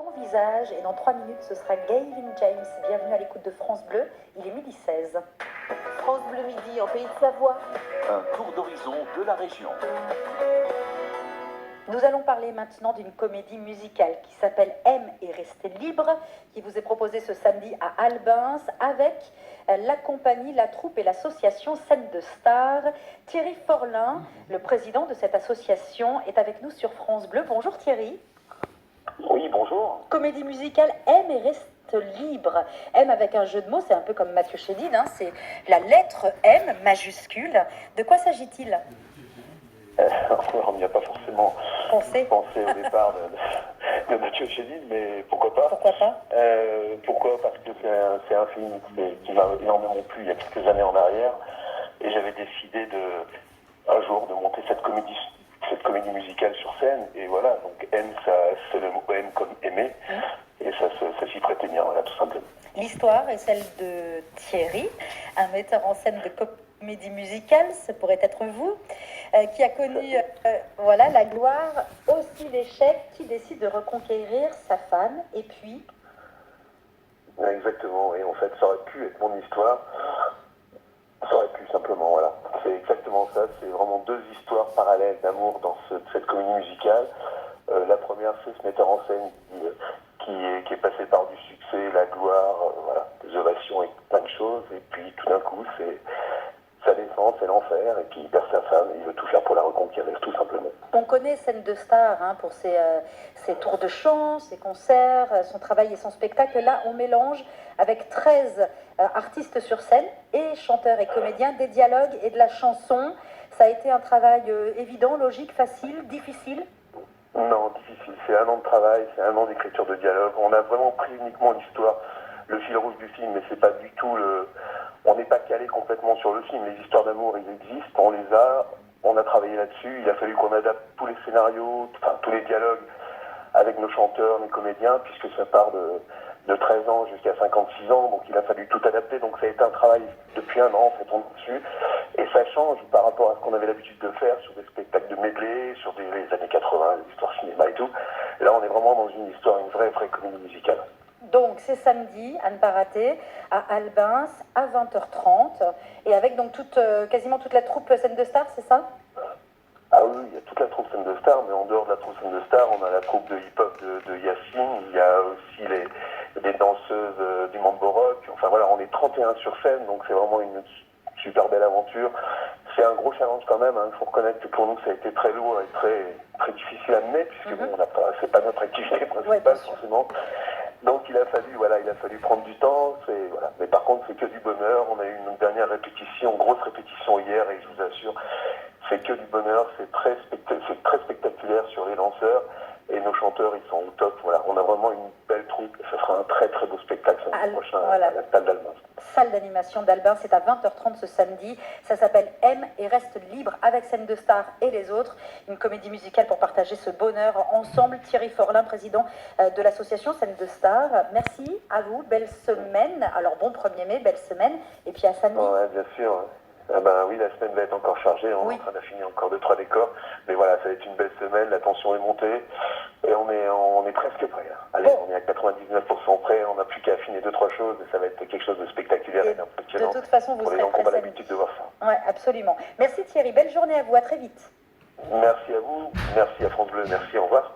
Ton visage, et dans 3 minutes, ce sera Gavin James. Bienvenue à l'écoute de France Bleu, il est midi 16. France Bleu Midi, en Pays de Savoie. Un tour d'horizon de la région. Nous allons parler maintenant d'une comédie musicale qui s'appelle M et rester libre, qui vous est proposée ce samedi à Albins avec la compagnie, la troupe et l'association Scène de Stars. Thierry Forlin, le président de cette association, est avec nous sur France Bleu. Bonjour Thierry. Oui, bonjour. Comédie musicale M et reste libre. M avec un jeu de mots, c'est un peu comme Mathieu Chédid, hein, c'est la lettre M majuscule. De quoi s'agit-il? On n'y a pas forcément pensé au départ de Mathieu Chédid, mais pourquoi pas? Pourquoi pas? Pourquoi? Parce que c'est un film qui m'a énormément plu il y a quelques années en arrière, et j'avais décidé un jour de monter cette comédie musicale sur scène, et voilà, donc M, c'est le mot M comme aimer, et ça s'y prêtait bien, voilà, tout simplement. L'histoire est celle de Thierry, un metteur en scène de comédie musicale, ce pourrait être vous, qui a connu la gloire, aussi l'échec, qui décide de reconquérir sa femme, et puis... Exactement, et en fait, ça aurait pu être mon histoire. Ça aurait pu simplement, voilà. C'est exactement ça, c'est vraiment deux histoires parallèles d'amour dans cette comédie musicale. La première, c'est ce metteur en scène qui est passé par du succès, la gloire, voilà, des ovations et plein de choses. Et puis tout d'un coup, c'est sa naissance, c'est l'enfer, et puis il perd sa femme, et il veut tout faire pour la reconquérir, tout simplement. On connaît Scène de Stars pour ses tours de chant, ses concerts, son travail et son spectacle. Là, on mélange avec 13 artistes sur scène, et chanteurs et comédiens, des dialogues et de la chanson. Ça a été un travail évident, logique, facile, difficile? Non, difficile. C'est 1 an de travail, c'est 1 an d'écriture de dialogue. On a vraiment pris uniquement l'histoire, le fil rouge du film, mais c'est pas du tout on n'est pas calé complètement sur le film. Les histoires d'amour, ils existent, on a travaillé là-dessus. Il a fallu qu'on adapte tous les scénarios, enfin tous les dialogues avec nos chanteurs, nos comédiens, puisque ça part de 13 ans jusqu'à 56 ans, donc il a fallu tout adapter. Donc ça a été un travail depuis 1 an, en fait, on est dessus. Et ça change par rapport à ce qu'on avait l'habitude de faire sur des spectacles de medley, sur les années 80, l'histoire cinéma et tout. Et là, on est vraiment dans une histoire, une vraie comédie musicale. Donc c'est samedi, à ne pas rater, à Albins, à 20h30, et avec donc quasiment toute la troupe Scène de Stars, c'est ça? Ah oui, il y a toute la troupe Scène de Stars, mais en dehors de la troupe Scène de Stars, on a la troupe de hip-hop de Yacine, il y a aussi des danseuses du Mambo Rock. Enfin voilà, on est 31 sur scène, donc c'est vraiment une super belle aventure. C'est un gros challenge quand même, il faut reconnaître que pour nous ça a été très lourd et très difficile à mener, puisque bon, c'est pas notre activité principale forcément. Donc il a fallu prendre du temps, voilà. Mais par contre c'est que du bonheur. On a eu une dernière répétition, grosse répétition hier, et je vous assure, c'est que du bonheur, c'est très spectaculaire sur les danseurs, et nos chanteurs ils sont au top. Voilà, on a vraiment une belle troupe, et ça sera un très beau spectacle samedi prochain à la salle d'Albins. Salle d'animation d'Albins, c'est à 20h30 ce samedi. Ça s'appelle M et reste libre, avec Scène de Stars et les autres. Une comédie musicale pour partager ce bonheur ensemble. Thierry Forlin, président de l'association Scène de Stars. Merci à vous, belle semaine. Alors bon 1er mai, belle semaine. Et puis à samedi. Ouais, bien sûr. Oui, la semaine va être encore chargée, on est en train d'affiner encore 2-3 décors, mais voilà, ça va être une belle semaine, la tension est montée, et on est presque prêt. Allez, on est à 99% prêt, on n'a plus qu'à affiner 2-3 choses, et ça va être quelque chose de spectaculaire et d'impressionnant. De toute façon, vous pour les serez gens qui ont prêts l'habitude de voir ça. Ouais, absolument. Merci Thierry, belle journée à vous, à très vite. Merci à vous, merci à France Bleu, merci, au revoir.